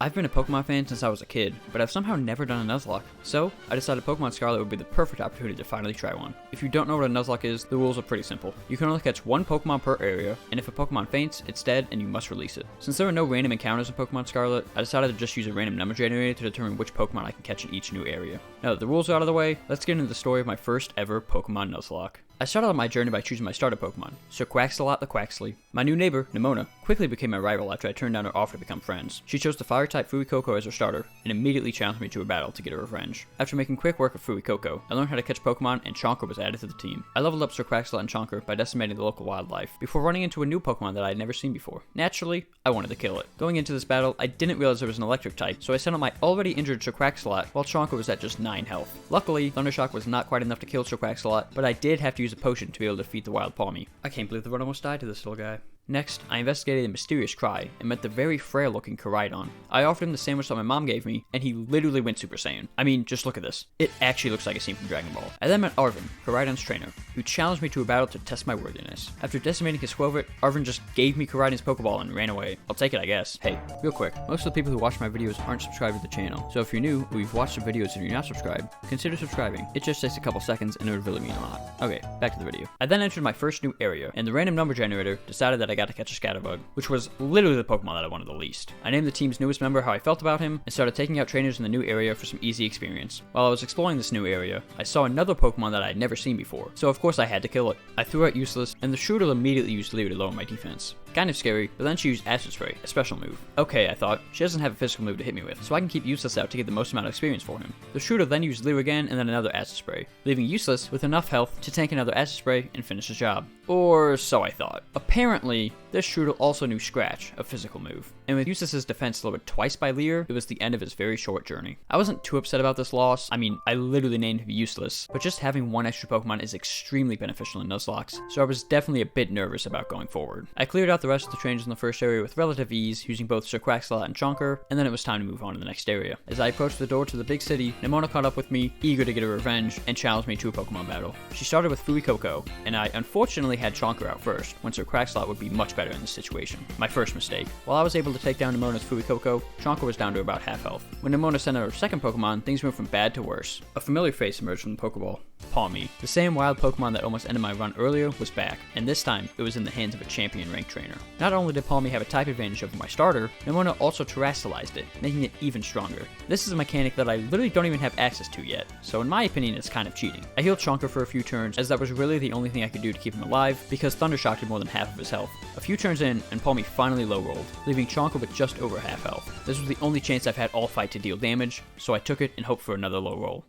I've been a Pokemon fan since I was a kid, but I've somehow never done a Nuzlocke. So, I decided Pokemon Scarlet would be the perfect opportunity to finally try one. If you don't know what a Nuzlocke is, the rules are pretty simple. You can only catch one Pokemon per area, and if a Pokemon faints, it's dead and you must release it. Since there are no random encounters in Pokemon Scarlet, I decided to just use a random number generator to determine which Pokemon I can catch in each new area. Now that the rules are out of the way, let's get into the story of my first ever Pokemon Nuzlocke. I started on my journey by choosing my starter Pokemon, Sir Quaxalot the Quaxly. My new neighbor, Nimona, quickly became my rival after I turned down her offer to become friends. She chose the Fire-type Fuecoco as her starter, and immediately challenged me to a battle to get her revenge. After making quick work of Fuecoco, I learned how to catch Pokemon, and Chonker was added to the team. I leveled up Sir Quaxalot and Chonker by decimating the local wildlife, before running into a new Pokemon that I had never seen before. Naturally, I wanted to kill it. Going into this battle, I didn't realize there was an electric type, so I sent out my already injured Sir Quaxalot, while Chonker was at just 9 health. Luckily, Thundershock was not quite enough to kill Sir Quaxalot, but I did have to use a potion to be able to defeat the wild Palmy. I can't believe the run almost died to this little guy. Next, I investigated the mysterious cry and met the very frail looking Koraidon. I offered him the sandwich that my mom gave me, and he literally went Super Saiyan. I mean, just look at this. It actually looks like a scene from Dragon Ball. I then met Arvin, Koraidon's trainer, who challenged me to a battle to test my worthiness. After decimating his Squirtle, Arvin just gave me Koraidon's Pokeball and ran away. I'll take it, I guess. Hey, real quick, most of the people who watch my videos aren't subscribed to the channel, so if you're new or you've watched the videos and you're not subscribed, consider subscribing. It just takes a couple seconds and it would really mean a lot. Okay, back to the video. I then entered my first new area, and the random number generator decided that I got to catch a Scatterbug, which was literally the Pokemon that I wanted the least. I named the team's newest member how I felt about him, and started taking out trainers in the new area for some easy experience. While I was exploring this new area, I saw another Pokemon that I had never seen before, so of course I had to kill it. I threw out Useless, and the Strudel immediately used Leer to lower my defense. Kind of scary, but then she used Acid Spray, a special move. Okay, I thought, she doesn't have a physical move to hit me with, so I can keep Useless out to get the most amount of experience for him. The Strudel then used Leer again and then another Acid Spray, leaving Useless with enough health to tank another Acid Spray and finish the job. Or so I thought. Apparently, this Strudel also knew Scratch, a physical move. And with Useless's defense lowered twice by Leer, it was the end of his very short journey. I wasn't too upset about this loss. I mean, I literally named him Useless, but just having one extra Pokemon is extremely beneficial in Nuzlocks, so I was definitely a bit nervous about going forward. I cleared out the rest of the trainers in the first area with relative ease, using both Sir Quaxalot and Chonker, and then it was time to move on to the next area. As I approached the door to the big city, Nimona caught up with me, eager to get her revenge, and challenged me to a Pokemon battle. She started with Fuecoco, and I unfortunately had Chonker out first, when Sir Quaxalot would be much better in this situation. My first mistake. While I was able to take down Nimona's Fuecoco, Chonker was down to about half health. When Nimona sent out her second Pokemon, things went from bad to worse. A familiar face emerged from the Pokeball. Palmy. The same wild Pokemon that almost ended my run earlier was back, and this time it was in the hands of a champion ranked trainer. Not only did Palmy have a type advantage over my starter, Nimona also terrestrialized it, making it even stronger. This is a mechanic that I literally don't even have access to yet, so in my opinion it's kind of cheating. I healed Chonker for a few turns, as that was really the only thing I could do to keep him alive, because Thundershock did more than half of his health. A few turns in, and Palmy finally low rolled, leaving Chonker with just over half health. This was the only chance I've had all fight to deal damage, so I took it and hoped for another low roll.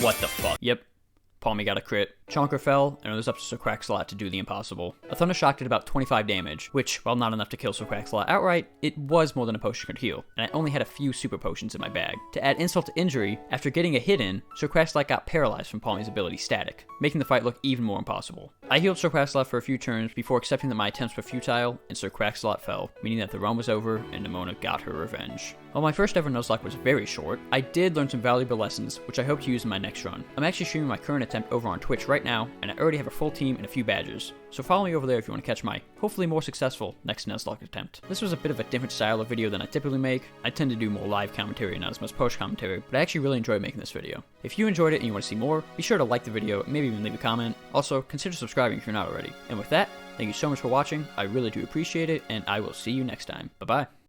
What the fuck? Yep. Palmy got a crit. Chonker fell, and it was up to Sir Quaxalot to do the impossible. A Thundershock did about 25 damage, which, while not enough to kill Sir Quaxalot outright, it was more than a potion could heal, and I only had a few super potions in my bag. To add insult to injury, after getting a hit in, Sir Quaxalot got paralyzed from Palmy's ability Static, making the fight look even more impossible. I healed Sir Quaxalot for a few turns before accepting that my attempts were futile, and Sir Quaxalot fell, meaning that the run was over, and Nimona got her revenge. While my first ever Nuzlocke was very short, I did learn some valuable lessons, which I hope to use in my next run. I'm actually streaming my current attempt over on Twitch right now, and I already have a full team and a few badges, so follow me over there if you want to catch my, hopefully more successful, next Nuzlocke attempt. This was a bit of a different style of video than I typically make. I tend to do more live commentary and not as much post commentary, but I actually really enjoyed making this video. If you enjoyed it and you want to see more, be sure to like the video and maybe even leave a comment. Also, consider subscribing if you're not already. And with that, thank you so much for watching, I really do appreciate it, and I will see you next time. Bye bye.